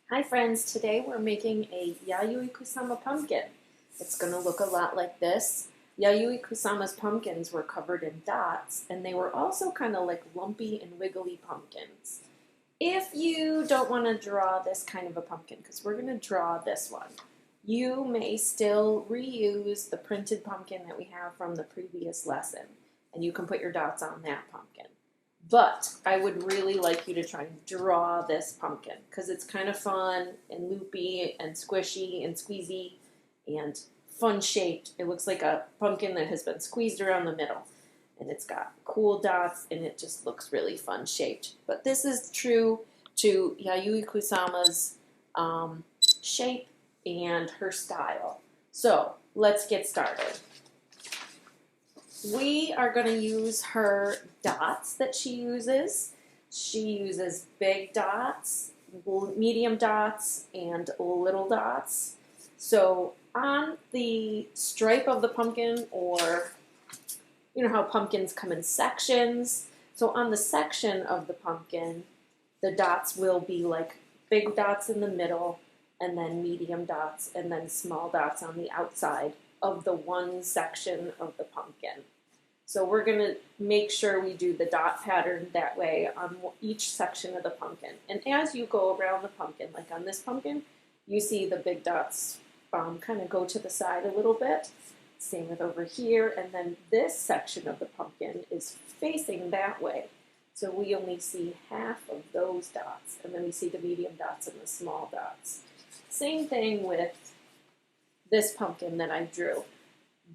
Hi friends, today we're making a Yayoi Kusama pumpkin. It's going to look a lot like this. Yayoi Kusama's pumpkins were covered in dots, and they were also kind of like lumpy and wiggly pumpkins. If you don't want to draw this kind of a pumpkin, because we're going to draw this one, you may still reuse the printed pumpkin that we have from the previous lesson, and you can put your dots on that pumpkin. But I would really like you to try and draw this pumpkin because it's kind of fun and loopy and squishy and squeezy and fun shaped. It looks like a pumpkin that has been squeezed around the middle, and it's got cool dots and it just looks really fun shaped. But this is true to Yayoi Kusama's shape and her style. So let's get started. We are going to use her dots that she uses. She uses big dots, medium dots, and little dots. So on the stripe of the pumpkin, or you know how pumpkins come in sections, so on the section of the pumpkin, the dots will be like big dots in the middle, and then medium dots, and then small dots on the outside of the one section of the pumpkin. So we're going to make sure we do the dot pattern that way on each section of the pumpkin. And as you go around the pumpkin, like on this pumpkin, you see the big dots kind of go to the side a little bit. Same with over here. And then this section of the pumpkin is facing that way. So we only see half of those dots. And then we see the medium dots and the small dots. Same thing with this pumpkin that I drew.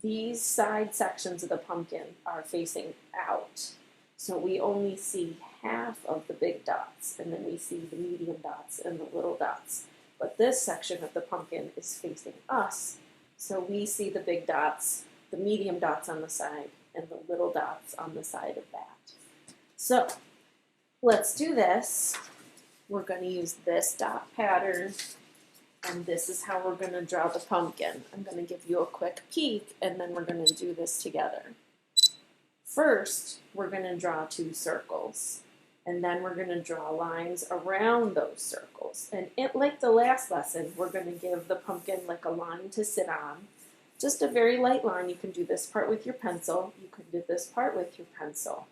These side sections of the pumpkin are facing out. So we only see half of the big dots, and then we see the medium dots and the little dots. But this section of the pumpkin is facing us, so we see the big dots, the medium dots on the side, and the little dots on the side of that. So let's do this. We're going to use this dot pattern. And this is how we're going to draw the pumpkin. I'm going to give you a quick peek, and then we're going to do this together. First, we're going to draw 2 circles, and then we're going to draw lines around those circles. And like the last lesson, we're going to give the pumpkin like a line to sit on. Just a very light line. You can do this part with your pencil. You can do this part with your pencil.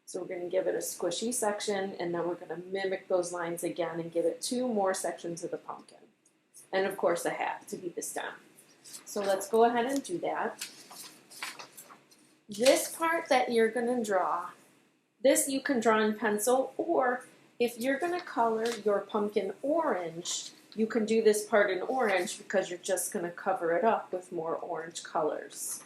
So we're going to give it a squishy section, and then we're going to mimic those lines again and give it 2 more sections of the pumpkin. And of course a hat to be the stem. So let's go ahead and do that. This part that you're going to draw, this you can draw in pencil, or if you're going to color your pumpkin orange, you can do this part in orange because you're just going to cover it up with more orange colors.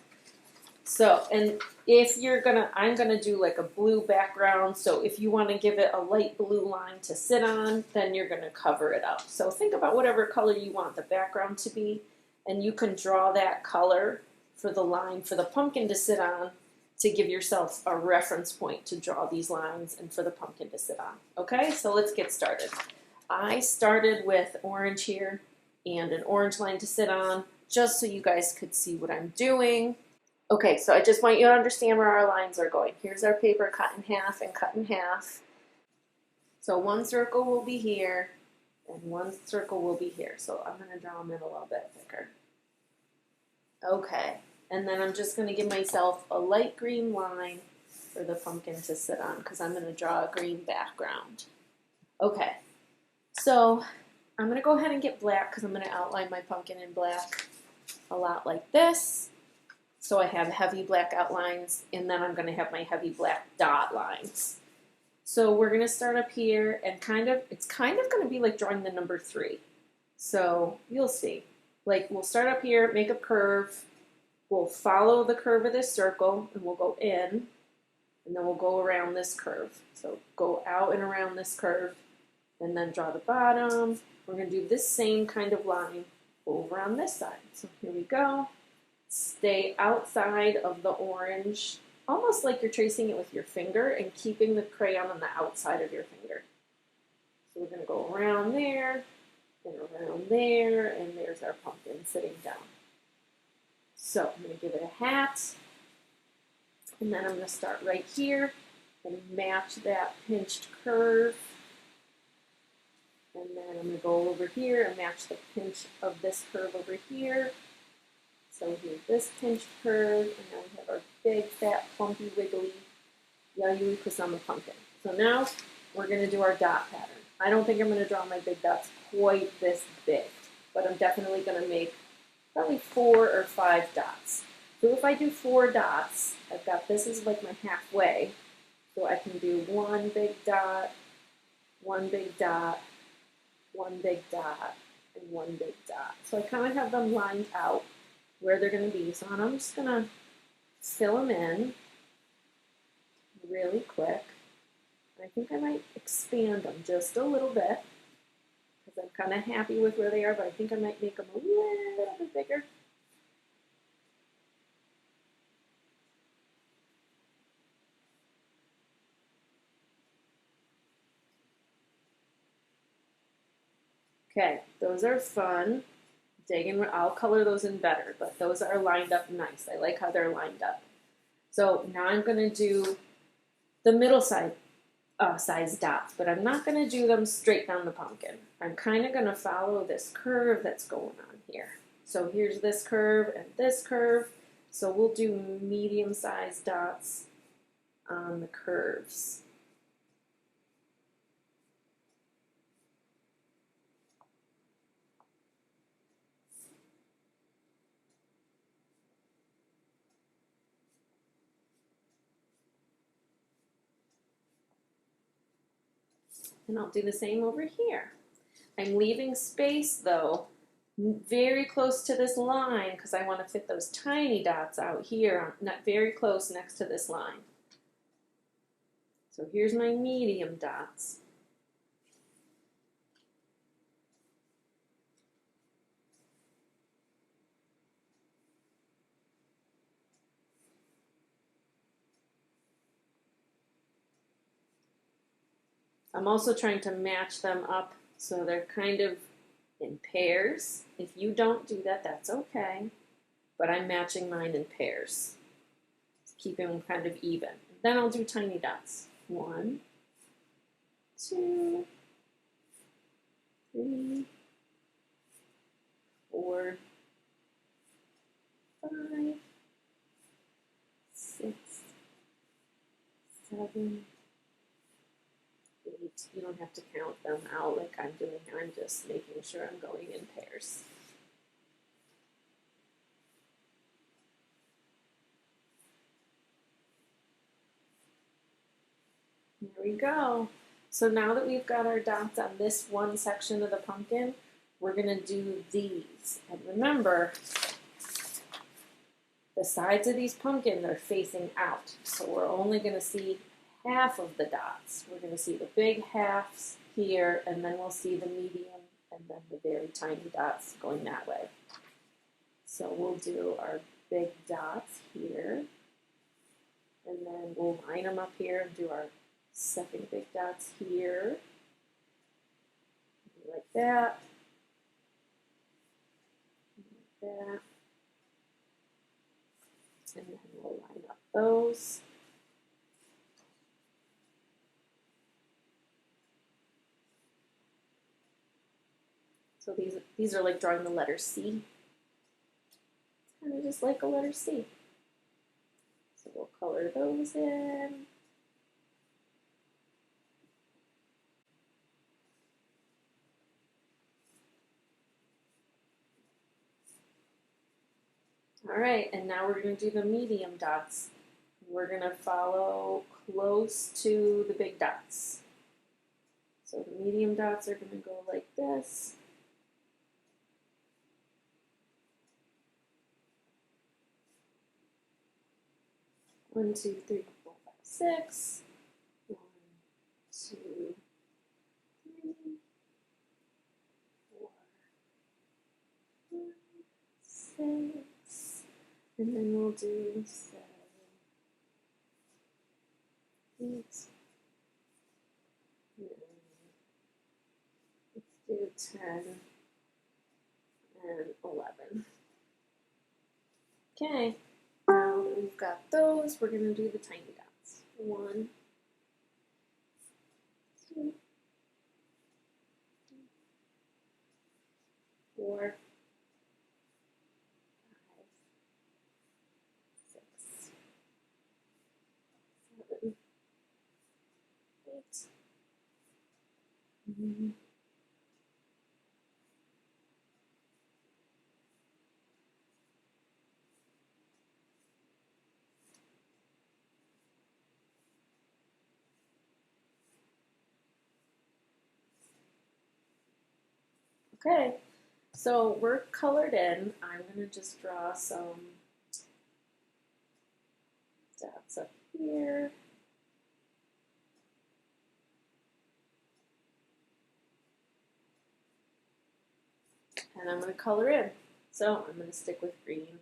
So, and if you're I'm gonna do like a blue background, so if you want to give it a light blue line to sit on, then you're gonna cover it up. So think about whatever color you want the background to be, and you can draw that color for the line for the pumpkin to sit on to give yourself a reference point to draw these lines and for the pumpkin to sit on. Okay, so let's get started. I started with orange here and an orange line to sit on, just so you guys could see what I'm doing. Okay, so I just want you to understand where our lines are going. Here's our paper cut in half and cut in half. So one circle will be here, and one circle will be here. So I'm going to draw them in a little bit thicker. Okay, and then I'm just going to give myself a light green line for the pumpkin to sit on because I'm going to draw a green background. Okay, so I'm going to go ahead and get black because I'm going to outline my pumpkin in black a lot like this. So I have heavy black outlines, and then I'm going to have my heavy black dot lines. So we're going to start up here, and it's kind of going to be like drawing the number 3. So you'll see. Like we'll start up here, make a curve. We'll follow the curve of this circle, and we'll go in, and then we'll go around this curve. So go out and around this curve, and then draw the bottom. We're going to do this same kind of line over on this side. So here we go. Stay outside of the orange, almost like you're tracing it with your finger and keeping the crayon on the outside of your finger. So we're going to go around there, and around there, and there's our pumpkin sitting down. So I'm going to give it a hat, and then I'm going to start right here, and match that pinched curve. And then I'm going to go over here and match the pinch of this curve over here. So here's this pinched curve, and now we have our big, fat, plumpy, wiggly Yayoi Kusama Pumpkin. So now we're going to do our dot pattern. I don't think I'm going to draw my big dots quite this big, but I'm definitely going to make probably 4 or 5 dots. So if I do 4 dots, I've got this is like my halfway. So I can do 1 big dot, 1 big dot, 1 big dot, and 1 big dot. So I kind of have them lined out where they're going to be. So I'm just going to fill them in really quick. I think I might expand them just a little bit because I'm kind of happy with where they are, but I think I might make them a little bit bigger. Okay, those are fun. Digging, I'll color those in better, but those are lined up nice. I like how they're lined up. So now I'm going to do the middle size dots, but I'm not going to do them straight down the pumpkin. I'm kind of going to follow this curve that's going on here. So here's this curve and this curve. So we'll do medium-sized dots on the curves. And I'll do the same over here. I'm leaving space though, very close to this line because I want to fit those tiny dots out here, not very close next to this line. So here's my medium dots. I'm also trying to match them up so they're kind of in pairs. If you don't do that, that's okay. But I'm matching mine in pairs, keeping them kind of even. Then I'll do tiny dots. 1, 2, 3, 4, 5, 6, 7, 8. You don't have to count them out like I'm doing. I'm just making sure I'm going in pairs. There we go. So now that we've got our dots on this one section of the pumpkin, we're going to do these. And remember, the sides of these pumpkins are facing out. So we're only going to see half of the dots. We're going to see the big halves here, and then we'll see the medium, and then the very tiny dots going that way. So we'll do our big dots here, and then we'll line them up here and do our second big dots here, like that, like that, and then we'll line up those. So these are like drawing the letter C. It's kind of just like a letter C. So we'll color those in. All right, and now we're going to do the medium dots. We're going to follow close to the big dots. So the medium dots are going to go like this. One, 2, 3, 4, 5, 6. 1, 2, 3, 4, 5, 6. And then we'll do 7, 8, 9. Let's do 10 and 11. Okay, now that we've got those, we're going to do the tiny dots. 1, 4, 5, 6, 7, 8, 9. Okay, so we're colored in. I'm going to just draw some dots up here. And I'm going to color in. So I'm going to stick with green.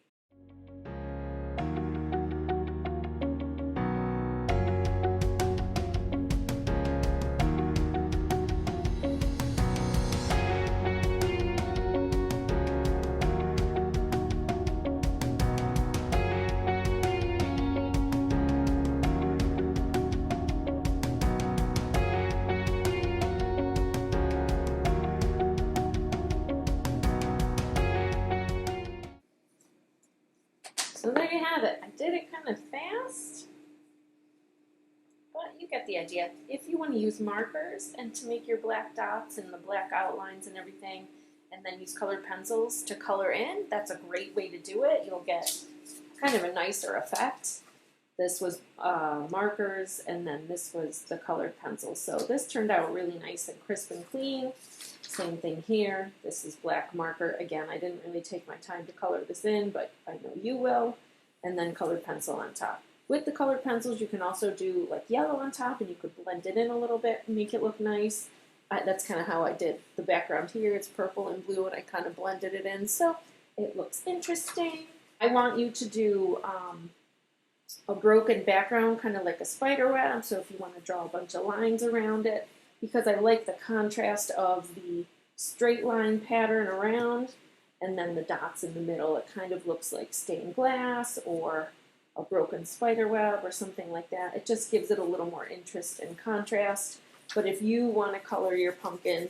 So there you have it. I did it kind of fast, but you get the idea. If you want to use markers and to make your black dots and the black outlines and everything, and then use colored pencils to color in, that's a great way to do it. You'll get kind of a nicer effect. This was markers, and then this was the colored pencils. So this turned out really nice and crisp and clean. Same thing here. This is black marker. Again, I didn't really take my time to color this in, but I know you will. And then colored pencil on top. With the colored pencils, you can also do like yellow on top, and you could blend it in a little bit and make it look nice. That's kind of how I did the background here. It's purple and blue, and I kind of blended it in, so it looks interesting. I want you to do a broken background, kind of like a spider web, so if you want to draw a bunch of lines around it, because I like the contrast of the straight line pattern around and then the dots in the middle. It kind of looks like stained glass or a broken spider web or something like that. It just gives it a little more interest and contrast. But if you want to color your pumpkin,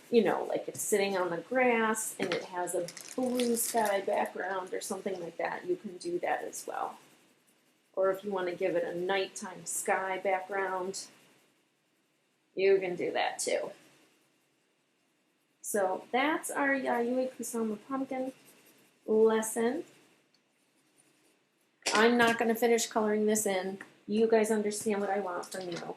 you know, like it's sitting on the grass and it has a blue sky background or something like that, you can do that as well. Or if you want to give it a nighttime sky background, you can do that too. So that's our Yayoi Kusama Pumpkin lesson. I'm not going to finish coloring this in. You guys understand what I want from you.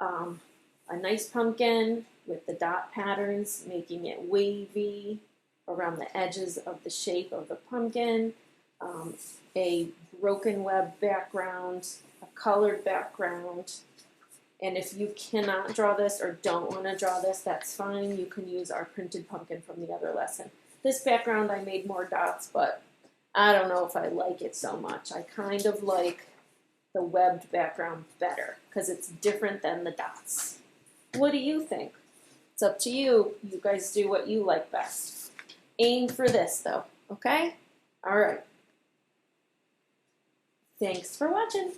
A nice pumpkin with the dot patterns, making it wavy around the edges of the shape of the pumpkin. A broken web background, a colored background. And if you cannot draw this or don't want to draw this, that's fine. You can use our printed pumpkin from the other lesson. This background, I made more dots, but I don't know if I like it so much. I kind of like the webbed background better because it's different than the dots. What do you think? It's up to you. You guys do what you like best. Aim for this, though, okay? All right. Thanks for watching.